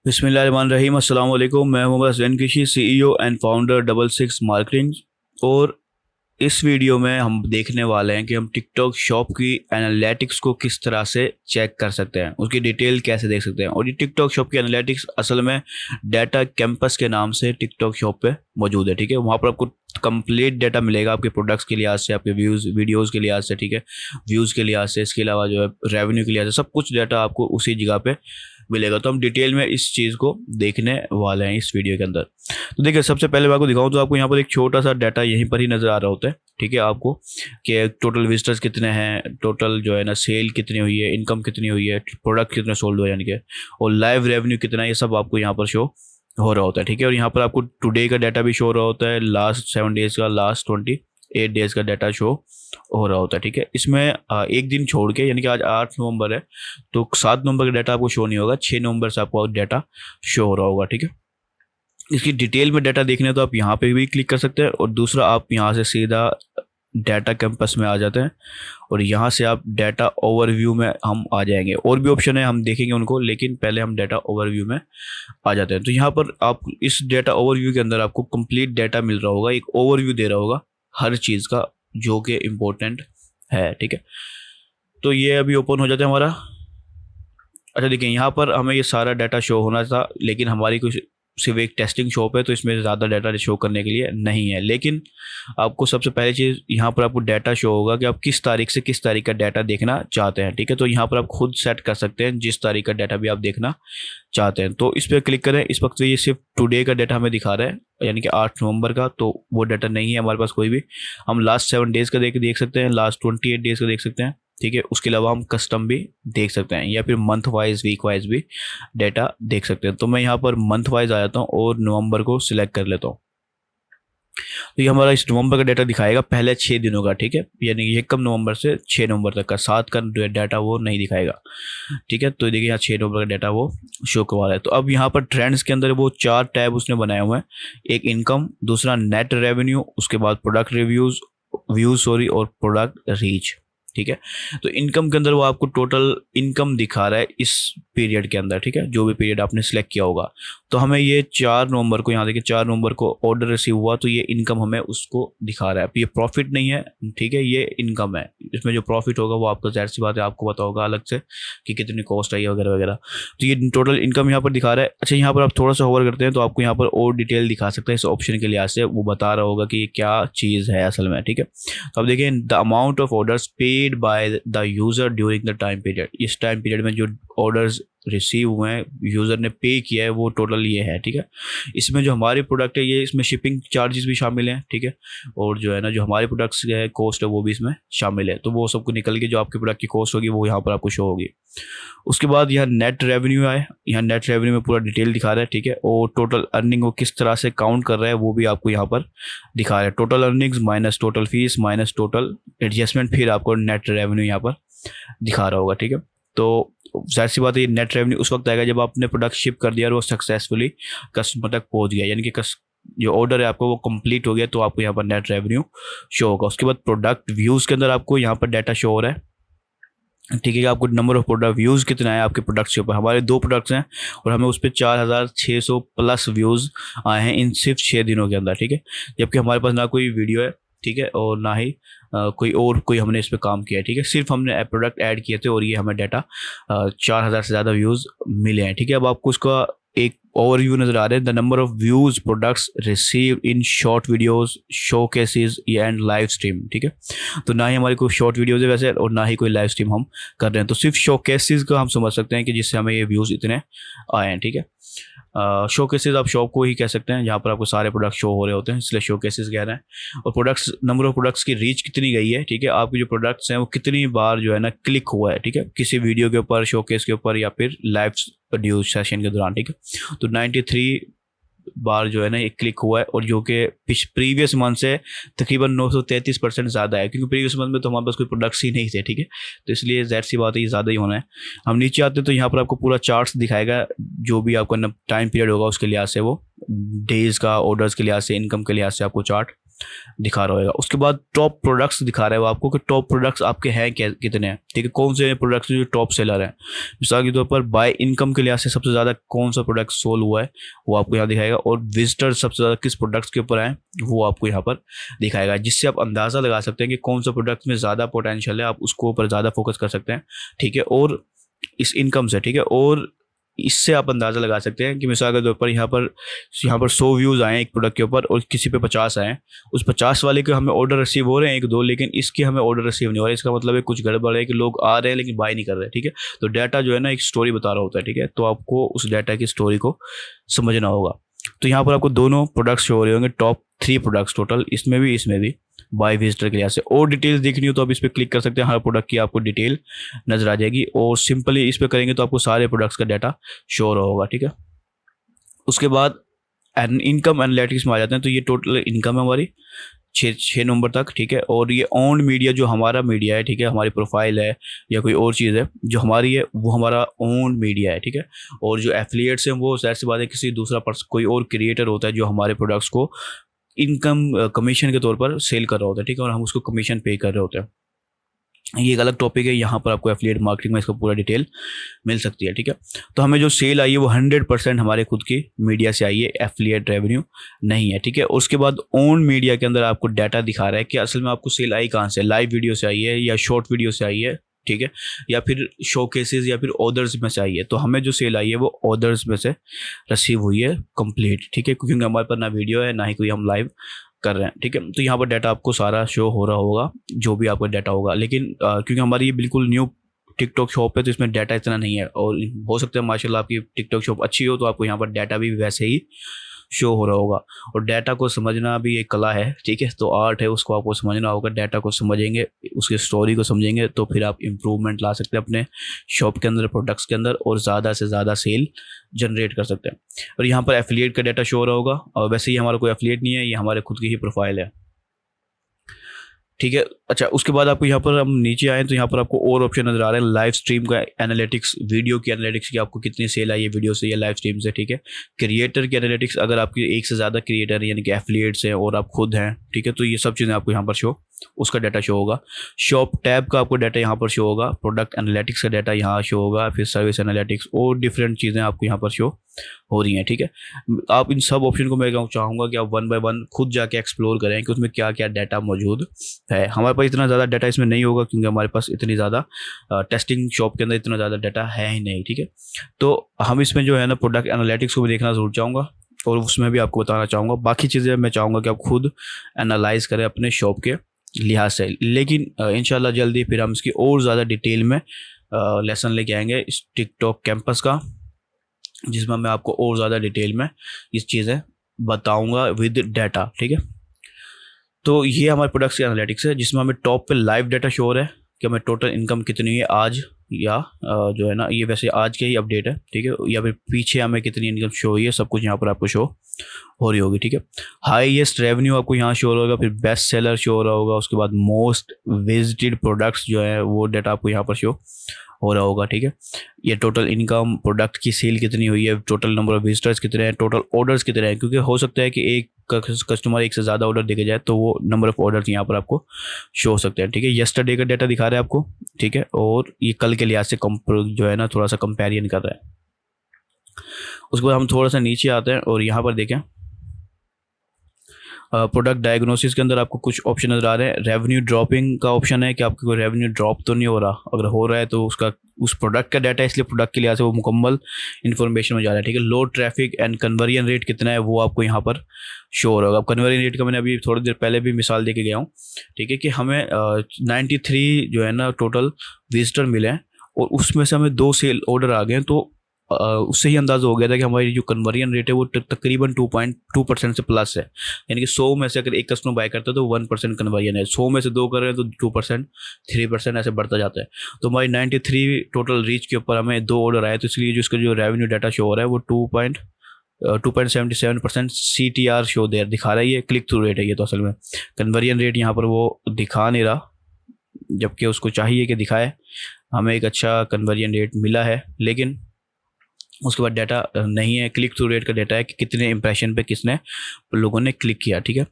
बिस्मिल्लाहिर्रहमानिर्रहीम। अस्सलाम वालेकुम। मैं Mohammad Zain Kishi, CEO and founder double six marketing. और इस वीडियो में हम देखने वाले हैं कि हम टिकटॉक शॉप की एनालिटिक्स को किस तरह से चेक कर सकते हैं, उसकी डिटेल कैसे देख सकते हैं। और ये टिकटॉक शॉप की एनालिटिक्स असल में डाटा कैंपस के नाम से टिकटॉक शॉप पे मौजूद है। ठीक है, वहाँ पर आपको कंप्लीट डाटा मिलेगा आपके प्रोडक्ट्स के लिहाज से, आपके व्यूज़ वीडियोज़ के लिहाज से, ठीक है, व्यूज़ के लिहाज से, इसके अलावा जो है रेवेन्यू के लिहाज से, सब कुछ डाटा आपको उसी जगह पे मिलेगा। तो हम डिटेल में इस चीज़ को देखने वाले हैं इस वीडियो के अंदर। तो देखिए, सबसे पहले मैं आपको दिखाऊं तो आपको यहाँ पर एक छोटा सा डाटा यहीं पर ही नज़र आ रहा होता है। ठीक है, आपको कि टोटल विजिटर्स कितने हैं, टोटल जो है ना सेल कितनी हुई है, इनकम कितनी हुई है, प्रोडक्ट कितने सोल्ड हुए यानी कि, और लाइव रेवेन्यू कितना है, ये सब आपको यहाँ पर शो हो रहा होता है। ठीक है, और यहाँ पर आपको टुडे का डाटा भी शो हो रहा होता है, लास्ट 7 डेज़ का, लास्ट 28 डेज़ का डाटा शो हो रहा होता है। ठीक है, इसमें एक दिन छोड़ के, यानी कि आज 8 नवंबर है, तो 7 नवंबर का डाटा आपको शो नहीं होगा, 6 नवंबर से आपको डाटा शो हो रहा होगा। ठीक है, इसकी डिटेल में डाटा देखना है तो आप यहाँ पे भी क्लिक कर सकते हैं, और दूसरा आप यहाँ से सीधा डाटा कैंपस में आ जाते हैं, और यहाँ से आप डाटा ओवरव्यू में हम आ जाएंगे। और भी ऑप्शन है, हम देखेंगे उनको, लेकिन पहले हम डाटा ओवरव्यू में आ जाते हैं। तो यहाँ पर आप इस डाटा ओवरव्यू के अंदर आपको कंप्लीट डाटा मिल रहा होगा, एक ओवरव्यू दे रहा होगा हर चीज़ का जो कि इम्पोर्टेंट है। ठीक है, तो ये अभी ओपन हो जाता है हमारा। अच्छा देखिए, यहाँ पर हमें ये सारा डाटा शो होना था, लेकिन हमारी कुछ सिर्फ एक टेस्टिंग शॉप है, तो इसमें ज़्यादा डाटा शो करने के लिए नहीं है। लेकिन आपको सबसे पहली चीज़ यहाँ पर आपको डाटा शो होगा कि आप किस तारीख से किस तारीख का डाटा देखना चाहते हैं। ठीक है, तो यहाँ पर आप खुद सेट कर सकते हैं जिस तारीख का डाटा भी आप देखना चाहते हैं। तो इस पर क्लिक करें। इस वक्त ये सिर्फ टुडे का डाटा हमें दिखा रहा है, यानी कि 8 नवंबर का, तो वो डाटा नहीं है हमारे पास कोई भी। हम लास्ट 7 डेज़ का देख सकते हैं, लास्ट 28 डेज़ का देख सकते हैं। ठीक है, उसके अलावा हम कस्टम भी देख सकते हैं, या फिर मंथ वाइज, वीक वाइज भी डाटा देख सकते हैं। तो मैं यहाँ पर मंथ वाइज आ जाता हूँ और नवंबर को सिलेक्ट कर लेता हूँ। तो ये हमारा इस नवंबर का डाटा दिखाएगा पहले 6 दिनों का। ठीक है, यानी कि 1 नवंबर से 6 नवंबर तक का, 7 का डाटा वो नहीं दिखाएगा। ठीक है, तो देखिए यहाँ 6 नवंबर का डाटा वो शो करवा रहा है। तो अब यहाँ पर ट्रेंड्स के अंदर वो 4 टैब उसने बनाए हुए हैं, एक इनकम, दूसरा नेट रेवेन्यू, उसके बाद प्रोडक्ट रिव्यूज़ व्यूज सॉरी, और प्रोडक्ट रीच। ठीक है, तो इनकम के अंदर वो आपको टोटल इनकम दिखा रहा है इस पीरियड के अंदर। ठीक है, जो भी पीरियड आपने सेलेक्ट किया होगा। तो हमें ये 4 नवंबर को, यहाँ देखिए 4 नवंबर को ऑर्डर रिसीव हुआ, तो ये इनकम हमें उसको दिखा रहा है। ये प्रॉफिट नहीं है, ठीक है, ये इनकम है। इसमें जो प्रॉफिट होगा वो आपका, जाहिर सी बात है, आपको पता होगा अलग से कि कितनी कॉस्ट आई है वगैरह वगैरह। तो ये टोटल इनकम यहाँ पर दिखा रहा है। अच्छा, यहाँ पर आप थोड़ा सा होवर करते हैं तो आपको यहाँ पर और डिटेल दिखा सकते हैं। इस ऑप्शन के लिहाज से वो बता रहा होगा कि ये क्या चीज़ है असल में। ठीक है, तो अब देखिए, the amount of orders paid by the user during the time period. इस टाइम पीरियड में जो ऑर्डर्स रिसीव हुए हैं, यूज़र ने पे किया है, वो टोटल ये है। ठीक है, इसमें जो हमारे प्रोडक्ट है, ये इसमें शिपिंग चार्जेस भी शामिल हैं। ठीक है, और जो है ना, जो हमारे प्रोडक्ट्स है कॉस्ट है, वो भी इसमें शामिल है। तो वो सबको निकल के जो आपके प्रोडक्ट की कॉस्ट होगी वो यहाँ पर आपको शो होगी। उसके बाद यहाँ नेट रेवेन्यू आए, यहाँ नेट रेवेन्यू में पूरा डिटेल दिखा रहा है। ठीक है, और टोटल अर्निंग वो किस तरह से काउंट कर रहा है वो भी आपको यहाँ पर दिखा रहा है। Total earnings minus total fees minus total adjustment, फिर आपको नेट रेवेन्यू यहाँ पर दिखा रहा होगा। ठीक है, तो जाहिर सी बात है, ये नेट रेवेन्यू उस वक्त आएगा जब आपने प्रोडक्ट शिप कर दिया और वो सक्सेसफुली कस्टमर तक पहुंच गया, यानी कि जो ऑर्डर है आपको वो कंप्लीट हो गया, तो आपको यहाँ पर नेट रेवेन्यू शो होगा। उसके बाद प्रोडक्ट व्यूज़ के अंदर आपको यहाँ पर डाटा शो हो रहा है। ठीक है, आपको नंबर ऑफ प्रोडक्ट व्यूज़ कितना है आपके प्रोडक्ट्स के ऊपर। हमारे 2 प्रोडक्ट्स हैं और हमें उस पर 4600 प्लस व्यूज़ आए हैं इन सिर्फ 6 दिनों के अंदर। ठीक है, जबकि हमारे पास ना कोई वीडियो है, ठीक है, और ना ही कोई हमने इस पर काम किया है। ठीक है, सिर्फ हमने प्रोडक्ट ऐड किए थे और ये हमें डाटा 4000 से ज़्यादा व्यूज़ मिले हैं। ठीक है, अब आपको उसका एक ओवरव्यू नज़र आ रहे हैं। The number of views products receive in short videos, show cases and live stream. ठीक है, तो ना ही हमारी कोई शॉर्ट वीडियोज़ है वैसे, और ना ही कोई लाइव स्ट्रीम हम कर रहे हैं। तो सिर्फ शो केसेज का हम समझ सकते हैं कि जिससे हमें ये व्यूज़ इतने आए हैं। ठीक है, शो केसेज आप शॉप को ही कह सकते हैं, जहाँ पर आपको सारे प्रोडक्ट शो हो रहे होते हैं, इसलिए शो केसेज कह रहे हैं। और प्रोडक्ट्स, नंबर ऑफ प्रोडक्ट्स की रीच कितनी गई है। ठीक है, आपके जो प्रोडक्ट्स हैं वो कितनी बार जो है ना क्लिक हुआ है। ठीक है, किसी वीडियो के ऊपर, शोकेस के ऊपर, या फिर लाइव ड्यूज सेशन के दौरान। ठीक है, तो 93 बार जो है ना ये क्लिक हुआ है, और जो कि प्रीवियस मंथ से तकरीबन 933% ज़्यादा है, क्योंकि प्रीवियस मंथ में तो हमारे पास कोई प्रोडक्ट्स ही नहीं थे। ठीक है, तो इसलिए ज़ाहिर सी बात है ये ज़्यादा ही होना है। हम नीचे आते हैं तो यहाँ पर आपको पूरा चार्ट्स दिखाएगा, जो भी आपका टाइम पीरियड होगा उसके लिहाज से, वो डेज़ का, ऑर्डर्स के लिहाज से, इनकम के लिहाज से आपको चार्ट दिखा रहा होगा। उसके बाद टॉप प्रोडक्ट्स दिखा रहा है वो आपको कि टॉप प्रोडक्ट्स आपके हैं क्या, कितने हैं, ठीक है, कौन से प्रोडक्ट्स जो टॉप सेलर हैं। मिसाल के तौर पर बाय इनकम के लिहाज से सबसे ज़्यादा कौन सा प्रोडक्ट सोल हुआ है वो आपको यहाँ दिखाएगा, और विजिटर सबसे ज़्यादा किस प्रोडक्ट्स के ऊपर आए वो आपको यहाँ पर दिखाएगा, जिससे आप अंदाज़ा लगा सकते हैं कि कौन सा प्रोडक्ट में ज़्यादा पोटेंशियल है, आप उसको ऊपर ज़्यादा फोकस कर सकते हैं, ठीक है। और इस इनकम से, ठीक है, और इससे आप अंदाज़ा लगा सकते हैं कि मिसाल के तौर पर यहाँ पर 100 व्यूज़ आए एक प्रोडक्ट के ऊपर और किसी पे 50 आए, उस 50 वाले के हमें ऑर्डर रिसीव हो रहे हैं 1-2, लेकिन इसके हमें ऑर्डर रिसीव नहीं हो रहा है। इसका मतलब है कुछ गड़बड़ है कि लोग आ रहे हैं लेकिन बाय नहीं कर रहे, ठीक है। तो डाटा जो है ना एक स्टोरी बता रहा होता है, ठीक है, तो आपको उस डाटा की स्टोरी को समझना होगा। तो यहाँ पर आपको दोनों प्रोडक्ट्स शो हो रहे होंगे, टॉप 3 प्रोडक्ट्स टोटल, इसमें भी बाय विजिटर के लिहाज से। और डिटेल्स देखनी हो तो आप इस पर क्लिक कर सकते हैं, हर प्रोडक्ट की आपको डिटेल नजर आ जाएगी, और सिंपली इस पर करेंगे तो आपको सारे प्रोडक्ट्स का डाटा शो होगा, ठीक है। उसके बाद इनकम एनालिटिक्स में आ जाते हैं। तो ये टोटल इनकम है हमारी 6 नंबर तक, ठीक है। और ये ऑन मीडिया जो हमारा मीडिया है, ठीक है, हमारी प्रोफाइल है या कोई और चीज़ है जो हमारी है वो हमारा ओन मीडिया है, ठीक है। और जो एफिलिएट्स हैं वो ज़ाहिर सी बात है किसी दूसरा पर्सन, कोई और क्रिएटर होता है जो हमारे प्रोडक्ट्स को इनकम कमीशन के तौर पर सेल कर रहा होता है, ठीक है, और हम उसको कमीशन पे कर रहे होते हैं। ये एक अलग टॉपिक है, यहाँ पर आपको एफिलिएट मार्केटिंग में इसका पूरा डिटेल मिल सकती है, ठीक है। तो हमें जो सेल आई है वो 100% हमारे खुद की मीडिया से आई है, एफिलिएट रेवेन्यू नहीं है, ठीक है। और उसके बाद ओन मीडिया के अंदर आपको डाटा दिखा रहा है कि असल में आपको सेल आई कहाँ से, लाइव वीडियो से आई है या शॉर्ट वीडियो से आई है, ठीक है, या फिर शोकेसेस या फिर ऑर्डर्स में से आई है। तो हमें जो सेल आई है वो ऑर्डर्स में से रिसीव हुई है कंप्लीट, ठीक है, क्योंकि हमारे पास ना वीडियो है ना ही कोई हम लाइव कर रहे हैं, ठीक है। तो यहाँ पर डाटा आपको सारा शो हो रहा होगा जो भी आपका डाटा होगा, लेकिन क्योंकि हमारी ये बिल्कुल न्यू टिकटॉक शॉप है तो इसमें डाटा इतना नहीं है, और हो सकता है माशाल्लाह आपकी टिकटॉक शॉप अच्छी हो तो आपको यहाँ पर डाटा भी वैसे ही शो हो रहा होगा। और डाटा को समझना भी एक कला है, ठीक है, तो आर्ट है, उसको आपको समझना होगा। डाटा को समझेंगे, उसकी स्टोरी को समझेंगे तो फिर आप इम्प्रूवमेंट ला सकते हैं अपने शॉप के अंदर, प्रोडक्ट्स के अंदर, और ज़्यादा से ज़्यादा सेल जनरेट कर सकते हैं। और यहाँ पर एफिलिएट का डाटा शो हो रहा होगा, और वैसे ही हमारा कोई एफिलिएट नहीं है, ये हमारे खुद की ही प्रोफाइल है, ठीक है। अच्छा, उसके बाद आपको यहाँ पर हम नीचे आए तो यहाँ पर आपको और ऑप्शन नजर आ रहे हैं, लाइव स्ट्रीम का एनालिटिक्स, वीडियो की एनालिटिक्स की आपको कितनी सेल आई है वीडियो से या लाइव स्ट्रीम से, ठीक है। क्रिएटर की एनालिटिक्स, अगर आपकी एक से ज़्यादा क्रिएटर है यानी कि एफिलिएट्स हैं और आप खुद हैं, ठीक है, तो ये सब चीज़ें आपको यहाँ पर शो, उसका डाटा शो होगा। शॉप टैब का आपको डाटा यहाँ पर शो होगा, प्रोडक्ट एनालिटिक्स का डाटा यहाँ शो होगा, फिर सर्विस एनालिटिक्स और डिफरेंट चीज़ें आपको यहाँ पर शो हो रही हैं, ठीक है। आप इन सब ऑप्शन को मैं चाहूँगा कि आप 1 बाय 1 खुद जाके एक्सप्लोर करें कि उसमें क्या क्या डाटा मौजूद है। हमारे पास इतना ज़्यादा डाटा इसमें नहीं होगा क्योंकि हमारे पास इतनी ज़्यादा टेस्टिंग शॉप के अंदर इतना ज़्यादा डाटा है ही नहीं, ठीक है। तो हम इसमें जो है ना प्रोडक्ट एनालिटिक्स को भी देखना ज़रूर चाहूँगा, और उसमें भी आपको बताना चाहूँगा। बाकी चीज़ें मैं चाहूँगा कि आप खुद एनालाइज करें अपने शॉप के लिहाज से, लेकिन इंशाल्लाह जल्दी फिर हम इसकी और ज़्यादा डिटेल में लेसन लेके आएंगे इस टिकटॉक कैंपस का, जिसमें मैं आपको और ज़्यादा डिटेल में इस चीज़ें बताऊंगा विद डाटा, ठीक है। तो ये हमारे प्रोडक्ट्स की एनालिटिक्स है, जिसमें हमें टॉप पे लाइव डाटा शो हो रहा है कि हमें टोटल इनकम कितनी है आज, या जो है ना ये वैसे आज के ही अपडेट है, ठीक है, या फिर पीछे हमें कितनी इनकम शो हुई है, सब कुछ यहाँ पर आपको शो हो रही होगी, ठीक है। हाईएस्ट रेवेन्यू आपको यहाँ शो हो रहा होगा, फिर बेस्ट सेलर शो हो रहा होगा, उसके बाद मोस्ट विजिटेड प्रोडक्ट्स जो है वो डाटा आपको यहाँ पर शो हो रहा होगा, ठीक है। ये टोटल इनकम, प्रोडक्ट की सेल कितनी हुई है, टोटल नंबर ऑफ विजिटर्स कितने हैं, टोटल ऑर्डर्स कितने हैं, क्योंकि हो सकता है कि एक कस्टमर एक से ज़्यादा ऑर्डर देके जाए तो वो नंबर ऑफ ऑर्डर्स यहाँ पर आपको शो हो सकते हैं, ठीक है। येस्टरडे का डाटा दिखा रहा है आपको, ठीक है, और ये कल के लिहाज से जो है ना थोड़ा सा कंपेरिजन कर रहा है। उसके बाद हम थोड़ा सा नीचे आते हैं और यहाँ पर देखें प्रोडक्ट डायग्नोसिस के अंदर आपको कुछ ऑप्शन नजर आ रहे हैं। रेवेन्यू ड्रॉपिंग का ऑप्शन है कि आपको कोई रेवेन्यू ड्रॉप तो नहीं हो रहा, अगर हो रहा है तो उसका उस प्रोडक्ट का डाटा, इसलिए प्रोडक्ट के लिहाज से वो मुकम्मल इन्फॉर्मेशन में जा रहा है, ठीक है। लो ट्रैफिक एंड कन्वर्जन रेट कितना है वो आपको यहाँ पर शो हो रहा होगा। अब कन्वर्जन रेट का मैंने अभी थोड़ी देर पहले भी मिसाल दे के गया हूँ, ठीक है, कि हमें 93 जो है ना टोटल विजिटर मिले हैं और उसमें से हमें 2 सेल ऑर्डर आ गए हैं, तो उससे ही अंदाज़ा हो गया था कि हमारी जो कन्वर्जन रेट है वो तकरीबन 2.2% से प्लस है, यानी कि 100 में से अगर एक कस्टमर बाय करता है तो 1% कन्वर्जन है, 100 में से 2 कर रहे हैं तो 2%, 3% ऐसे बढ़ता जाता है। तो हमारी 93 टोटल रीच के ऊपर हमें 2 ऑर्डर आए, तो इसलिए जो इसका जो रेवेन्यू डाटा शो हो रहा है वो 2.77% CTR शो देर दिखा रहा है। ये क्लिक थ्रू रेट है, ये तो असल में कन्वर्जन रेट यहाँ पर वो दिखा नहीं रहा, जबकि उसको चाहिए कि दिखाए। हमें एक अच्छा कन्वर्जन रेट मिला है, लेकिन उसके बाद डाटा नहीं है, क्लिक थ्रू रेट का डाटा है कि कितने इंप्रेशन पे किसने लोगों ने क्लिक किया, ठीक है।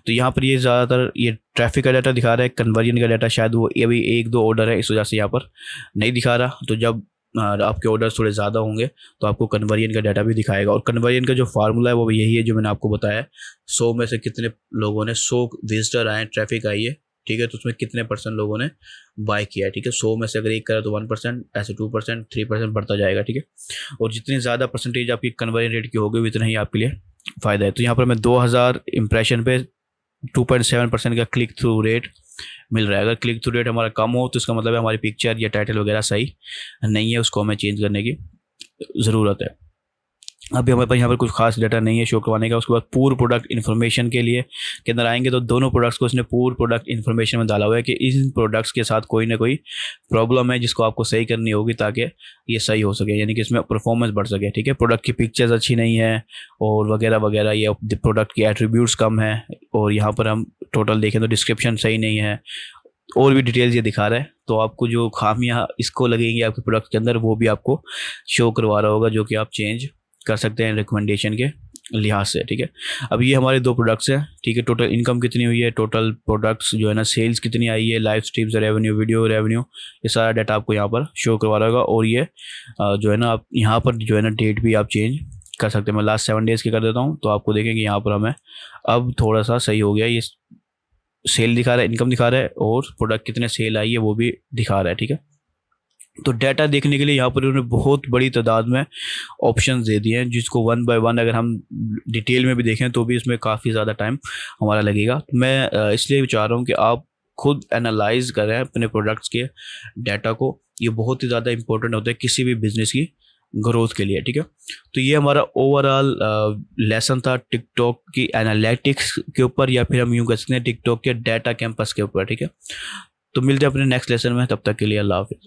तो यहाँ पर ये ज़्यादातर ये ट्रैफिक का डाटा दिखा रहा है, कन्वर्जन का डाटा शायद वो अभी 1-2 ऑर्डर है, इस वजह से यहाँ पर नहीं दिखा रहा। तो जब आपके ऑर्डर थोड़े ज़्यादा होंगे तो आपको कन्वर्जन का डाटा भी दिखाएगा। और कन्वर्जन का जो फार्मूला है वो यही है जो मैंने आपको बताया, 100 में से कितने लोगों ने, 100 विजिटर आए, ट्रैफिक आई है, ठीक है, तो उसमें कितने % लोगों ने बाय किया है, ठीक है। 100 में से अगर 1 करा तो 1%, ऐसे 2%, 3% बढ़ता जाएगा, ठीक है। और जितनी ज़्यादा परसेंटेज आपकी कन्वर्जन रेट की होगी उतना ही आपके लिए फ़ायदा है। तो यहाँ पर मैं 2000 इंप्रेशन पे 2.7% का क्लिक थ्रू रेट मिल रहा है। अगर क्लिक थ्रू रेट हमारा कम हो तो इसका मतलब है हमारी पिक्चर या टाइटल वगैरह सही नहीं है, उसको हमें चेंज करने की ज़रूरत है। अभी हमारे पास यहाँ पर कुछ खास डाटा नहीं है शो करवाने का। उसके बाद पूर्ण प्रोडक्ट इन्फॉर्मेशन के लिए के अंदर आएंगे तो दोनों प्रोडक्ट्स को इसने पूर्ण प्रोडक्ट इन्फॉर्मेशन में डाला हुआ है कि इन प्रोडक्ट्स के साथ कोई ना कोई प्रॉब्लम है जिसको आपको सही करनी होगी ताकि ये सही हो सके, यानी कि इसमें परफॉर्मेंस बढ़ सके, ठीक है। प्रोडक्ट की पिक्चर्स अच्छी नहीं है और वगैरह वगैरह, ये प्रोडक्ट की एट्रीब्यूट्स कम है, और यहाँ पर हम टोटल देखें तो डिस्क्रिप्शन सही नहीं है, और भी डिटेल्स ये दिखा रहा है। तो आपको जो खामियां इसको लगेंगी आपके प्रोडक्ट के अंदर वो भी आपको शो करवा रहा होगा, जो कि आप चेंज कर सकते हैं रिकमेंडेशन के लिहाज से, ठीक है। अब ये हमारे 2 प्रोडक्ट्स हैं, ठीक है। टोटल इनकम कितनी हुई है, टोटल प्रोडक्ट्स जो है ना, सेल्स कितनी आई है, live streams revenue, video revenue, ये सारा डाटा आपको यहाँ पर शो करवा रहा होगा। और ये जो है ना, आप यहाँ पर जो है ना डेट भी आप चेंज कर सकते हैं। मैं लास्ट 7 डेज़ की कर देता हूँ तो आपको देखेंगे यहाँ पर हमें अब थोड़ा सा सही हो गया, ये सेल दिखा रहा है, इनकम दिखा रहा है, और प्रोडक्ट कितने सेल आई है वो भी दिखा रहा है, ठीक है। तो डाटा देखने के लिए यहाँ पर उन्होंने बहुत बड़ी तादाद में ऑप्शंस दे दिए हैं, जिसको 1 बाय 1 अगर हम डिटेल में भी देखें तो भी इसमें काफ़ी ज़्यादा टाइम हमारा लगेगा। तो मैं इसलिए चाह रहा हूँ कि आप खुद एनालाइज करें अपने प्रोडक्ट्स के डाटा को। ये बहुत ही ज़्यादा इंपॉर्टेंट होता है किसी भी बिजनेस की ग्रोथ के लिए, ठीक है। तो ये हमारा ओवरऑल लेसन था टिकटॉक की एनालिटिक्स के ऊपर, या फिर हम यूँ कह सकते हैं टिकटॉक के डाटा कैंपस के ऊपर, ठीक है। तो मिलते हैं अपने नेक्स्ट लेसन में, तब तक के लिए अल्लाह हाफिज़।